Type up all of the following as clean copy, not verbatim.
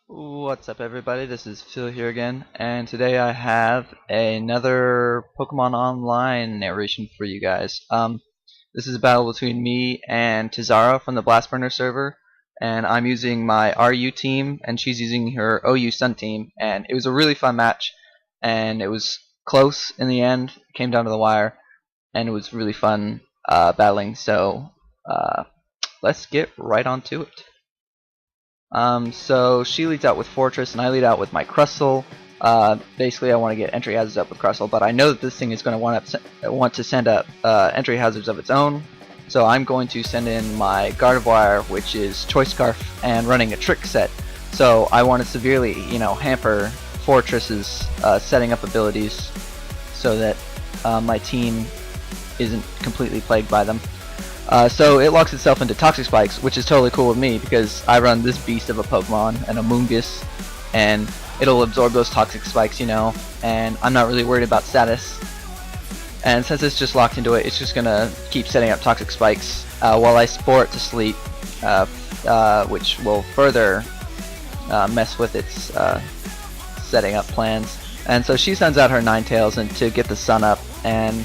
What's up everybody, this is Phil here again, and today I have another Pokemon Online narration for you guys. This is a battle between me and Tizara from the Blast Burner server, and I'm using my RU team, and she's using her OU Sun team, and it was a really fun match, and it was close in the end, it came down to the wire, and it was really fun battling, so let's get right on to it. So she leads out with Fortress, and I lead out with my Crustle. Basically, I want to get entry hazards up with Crustle, but I know that this thing is going to want to send up entry hazards of its own. So I'm going to send in my Gardevoir, which is Choice Scarf, and running a Trick Set. So I want to severely, hamper Fortress's setting up abilities, so that my team isn't completely plagued by them. So it locks itself into Toxic Spikes, which is totally cool with me because I run this beast of a Pokemon, an Amoonguss, and it'll absorb those Toxic Spikes, and I'm not really worried about status. And since it's just locked into it, it's just gonna keep setting up Toxic Spikes while I Spore it to sleep, which will further mess with its setting up plans. And so she sends out her Ninetales and to get the sun up, and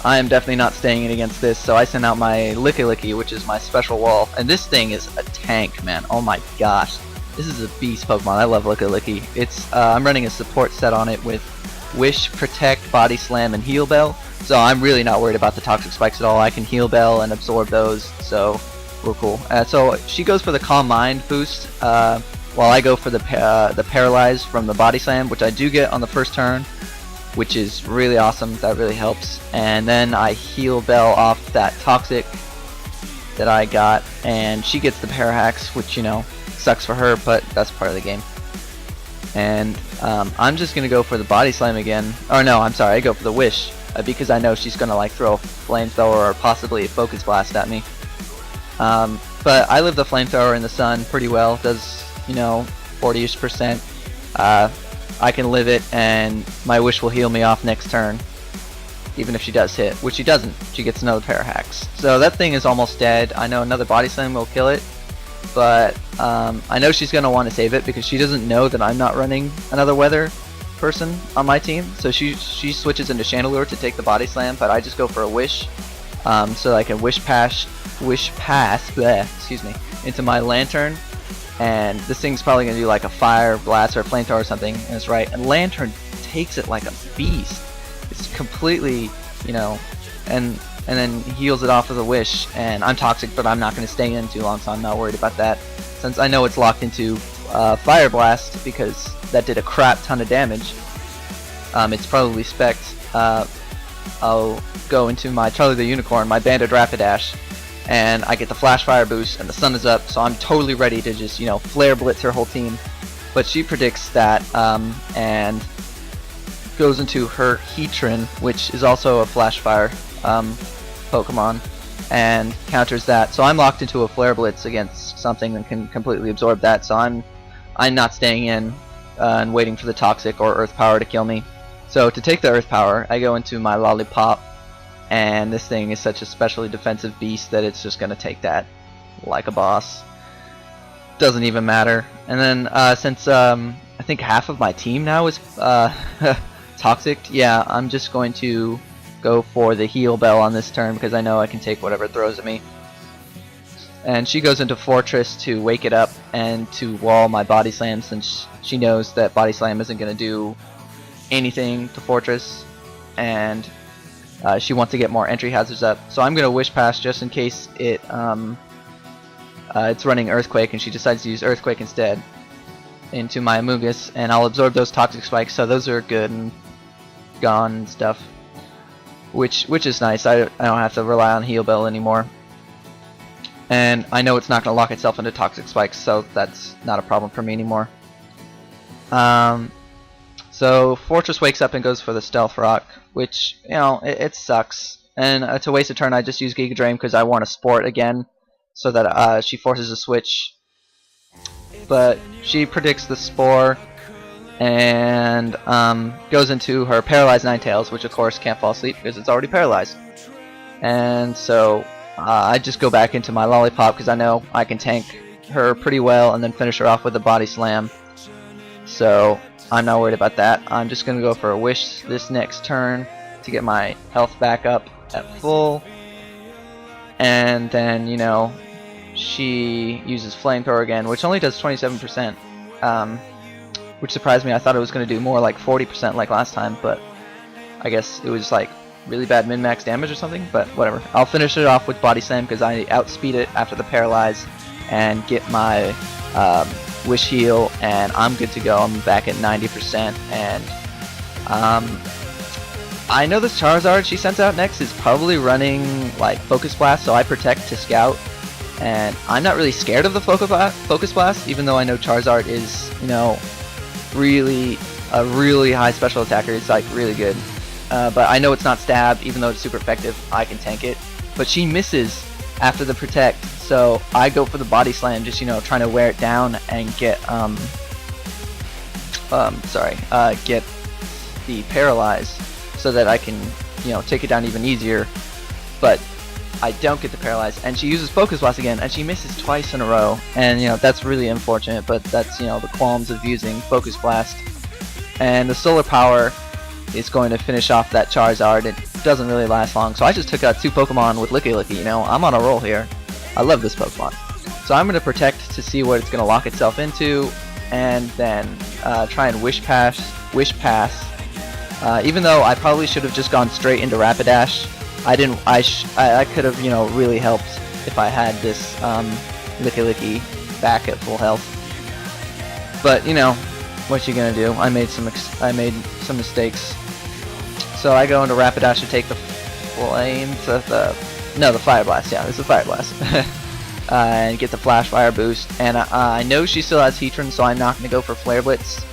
I am definitely not staying in against this, so I send out my Licky, which is my special wall, and this thing is a tank, man. Oh my gosh, this is a beast Pokemon. I love Licky. It's I'm running a support set on it with Wish, Protect, Body Slam, and Heal Bell, so I'm really not worried about the Toxic Spikes at all. I can Heal Bell and absorb those, so we're cool. So she goes for the Calm Mind boost, while I go for the Paralyze from the Body Slam, which I do get on the first turn, which is really awesome. That really helps. And then I Heal Bell off that Toxic that I got, and she gets the Parahax, which sucks for her, but that's part of the game. And I'm just gonna go for the Body Slam again. Oh no, I'm sorry, I go for the Wish because I know she's gonna throw a Flamethrower or possibly a Focus Blast at me. But I live the Flamethrower in the sun pretty well. Does 40ish%. I can live it, and my Wish will heal me off next turn, even if she does hit, which she doesn't. She gets another Parahax. So that thing is almost dead. I know another Body Slam will kill it, but I know she's going to want to save it because she doesn't know that I'm not running another Weather person on my team. So she switches into Chandelure to take the Body Slam, but I just go for a Wish, so I can Wish Pass into my Lantern. And this thing's probably going to do like a Fire Blast or a Flamethrower or something, and it's right. And Lantern takes it like a beast. It's completely, and then heals it off with a Wish. And I'm Toxic, but I'm not going to stay in too long, so I'm not worried about that. Since I know it's locked into Fire Blast, because that did a crap ton of damage. It's probably spec'd. I'll go into my Charlie the Unicorn, my Banded Rapidash, and I get the Flash Fire boost, and the sun is up, so I'm totally ready to just, Flare Blitz her whole team. But she predicts that, and goes into her Heatran, which is also a Flash Fire Pokemon, and counters that. So I'm locked into a Flare Blitz against something that can completely absorb that, so I'm not staying in and waiting for the Toxic or Earth Power to kill me. So to take the Earth Power, I go into my Lollipop, and this thing is such a specially defensive beast that it's just going to take that like a boss. Doesn't even matter. And then since I think half of my team now is Toxic, yeah, I'm just going to go for the Heal Bell on this turn because I know I can take whatever it throws at me. And she goes into Fortress to wake it up and to wall my Body Slam, since she knows that Body Slam isn't going to do anything to Fortress, and she wants to get more entry hazards up. So I'm going to Wish Pass just in case it's running Earthquake and she decides to use Earthquake instead into my Amoonguss, and I'll absorb those Toxic Spikes, so those are good and gone and stuff, which is nice. I don't have to rely on Heal Bell anymore, and I know it's not going to lock itself into Toxic Spikes, so that's not a problem for me anymore. So Fortress wakes up and goes for the Stealth Rock, which, it sucks. And to waste a turn, I just use Giga Drain because I want to Sport again, so that she forces a switch. But she predicts the Spore, and goes into her Paralyzed Ninetales, which of course can't fall asleep because it's already paralyzed. And so I just go back into my Lollipop because I know I can tank her pretty well and then finish her off with a body slam. So I'm not worried about that. I'm just going to go for a wish this next turn to get my health back up at full. And then, you know, she uses flamethrower again, which only does 27%, which surprised me. I thought it was going to do more, like 40% like last time, but I guess it was like really bad min-max damage or something, but whatever. I'll finish it off with body slam because I outspeed it after the paralyze and get my wish heal, and I'm good to go. I'm back at 90%, and I know this Charizard she sends out next is probably running like Focus Blast, so I protect to scout, and I'm not really scared of the Focus Blast, even though I know Charizard is, you know, really a really high special attacker. It's like really good, but I know it's not stab, even though it's super effective. I can tank it, but she misses after the protect, so I go for the body slam, just, you know, trying to wear it down and get get the paralyze, so that I can, you know, take it down even easier. But I don't get the paralyze, and she uses Focus Blast again, and she misses twice in a row, and, you know, that's really unfortunate, but that's, you know, the qualms of using Focus Blast. And the solar power is going to finish off that Charizard. It doesn't really last long, so I just took out 2 Pokemon with Licky Licky. You know, I'm on a roll here. I love this Pokemon. So I'm going to protect to see what it's going to lock itself into, and then try and Wish Pass. Even though I probably should have just gone straight into Rapidash, I didn't. I could have, you know, really helped if I had this Licky Licky back at full health. But, you know, what you gonna do? I made some mistakes. So I go into Rapidash to take the the Fire Blast. Yeah, it's a Fire Blast. And get the Flash Fire boost. And I know she still has Heatran, so I'm not gonna go for Flare Blitz.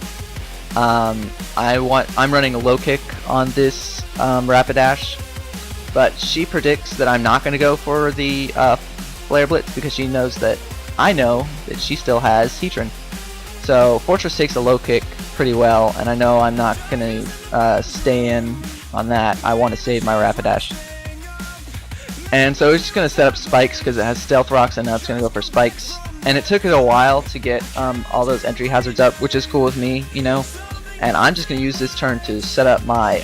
I'm running a low kick on this Rapidash, but she predicts that I'm not going to go for the Flare Blitz because she knows that I know that she still has Heatran. So Fortress takes a low kick pretty well, and I know I'm not going to stay in on that. I want to save my Rapidash. And so it's just going to set up Spikes because it has Stealth Rocks, and now it's going to go for Spikes. And it took it a while to get all those entry hazards up, which is cool with me, you know. And I'm just going to use this turn to set up my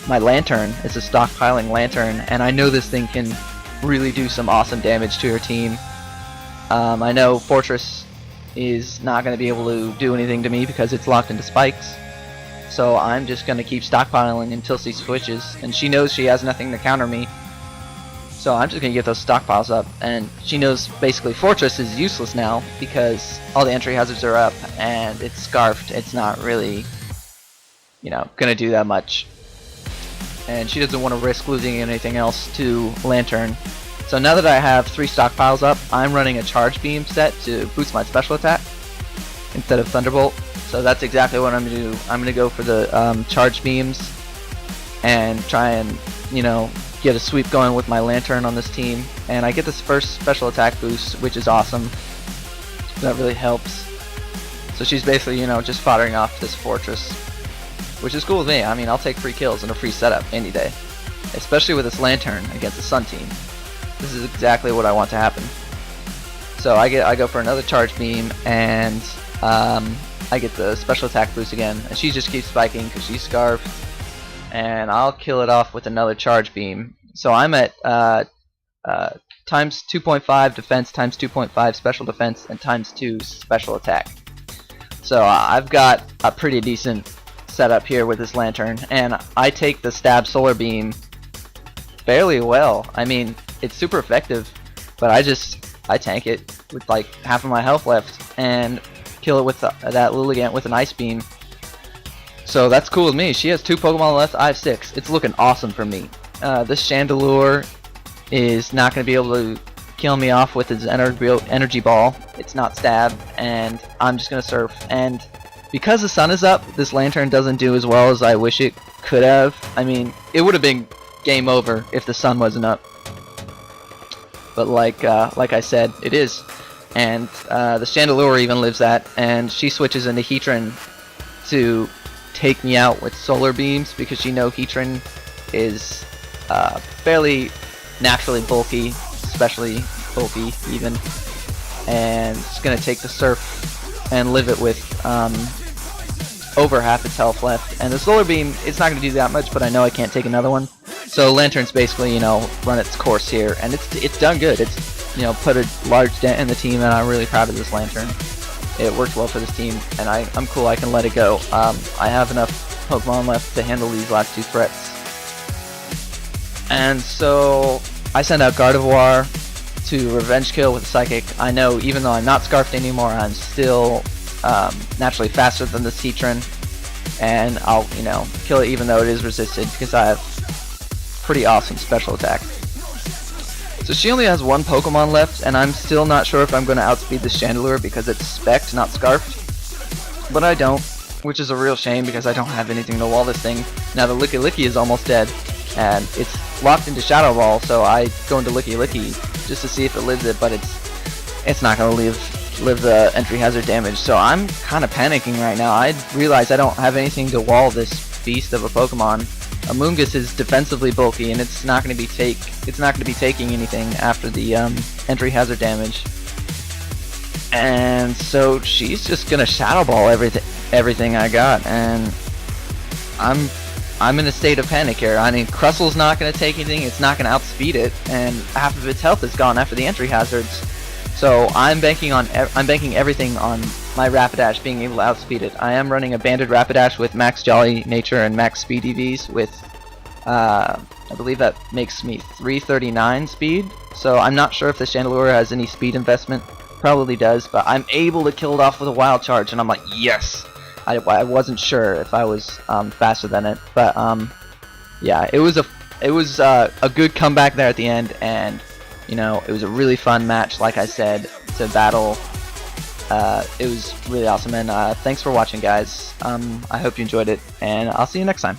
my Lantern. It's a stockpiling Lantern, and I know this thing can really do some awesome damage to her team. I know Fortress is not going to be able to do anything to me because it's locked into Spikes. So I'm just going to keep stockpiling until she switches, and she knows she has nothing to counter me. So I'm just going to get those stockpiles up, and she knows basically Fortress is useless now because all the entry hazards are up and it's scarfed. It's not really, you know, going to do that much. And she doesn't want to risk losing anything else to Lantern. So now that I have 3 stockpiles up, I'm running a Charge Beam set to boost my special attack instead of Thunderbolt. So that's exactly what I'm going to do. I'm going to go for the Charge Beams and try and, you know, get a sweep going with my Lantern on this team, and I get this first special attack boost, which is awesome. That really helps. So she's basically, you know, just foddering off this Fortress, which is cool with me. I mean, I'll take free kills and a free setup any day, especially with this Lantern against the Sun team. This is exactly what I want to happen. So I go for another Charge Beam, and I get the special attack boost again, and she just keeps spiking because she's scarfed. And I'll kill it off with another Charge Beam. So I'm at times 2.5 defense, times 2.5 special defense, and times 2 special attack. So I've got a pretty decent setup here with this Lantern, and I take the Stab Solar Beam fairly well. I mean, it's super effective, but I tank it with like half of my health left and kill it with that Lilligant with an Ice Beam. So that's cool with me. She has 2 Pokemon left, I have 6. It's looking awesome for me. This Chandelure is not going to be able to kill me off with his energy ball. It's not stab, and I'm just going to surf. And because the sun is up, this Lantern doesn't do as well as I wish it could have. I mean, it would have been game over if the sun wasn't up. But like I said, it is. And the Chandelure even lives that, and she switches into Heatran to take me out with Solar Beams because she knows Heatran is fairly naturally bulky, especially bulky even. and it's gonna take the Surf and live it with over half its health left. And the Solar Beam, it's not gonna do that much, but I know I can't take another one. So Lantern's basically, you know, run its course here, and it's done good. It's, you know, put a large dent in the team, and I'm really proud of this Lantern. It worked well for this team, and I'm cool. I can let it go. I have enough Pokemon left to handle these last 2 threats. And so I send out Gardevoir to Revenge Kill with a Psychic. I know even though I'm not Scarfed anymore, I'm still naturally faster than this Heatran, and I'll, you know, kill it even though it is resisted because I have pretty awesome special attack. So she only has 1 Pokemon left, and I'm still not sure if I'm going to outspeed this Chandelure because it's Spec'd, not Scarfed. But I don't, which is a real shame because I don't have anything to wall this thing. Now the Licky Licky is almost dead, and it's locked into Shadow Ball, so I go into Licky Licky just to see if it lives it, but it's not going to live the entry hazard damage. So I'm kind of panicking right now. I realize I don't have anything to wall this beast of a Pokemon. Amoonguss is defensively bulky, and it's not going to be taking anything after the entry hazard damage. And so she's just gonna Shadow Ball everything I got, and I'm in a state of panic here. I mean, Crustle's not going to take anything. It's not going to outspeed it, and half of its health is gone after the entry hazards. So I'm banking everything on my Rapidash being able to outspeed it. I am running a banded Rapidash with max Jolly Nature and max Speed EVs with, I believe that makes me 339 speed. So I'm not sure if the Chandelure has any speed investment. Probably does, but I'm able to kill it off with a Wild Charge, and I'm like, yes! I wasn't sure if I was faster than it, but yeah, it was a good comeback there at the end, and you know, it was a really fun match, like I said, to battle. It was really awesome, and thanks for watching, guys. I hope you enjoyed it, and I'll see you next time.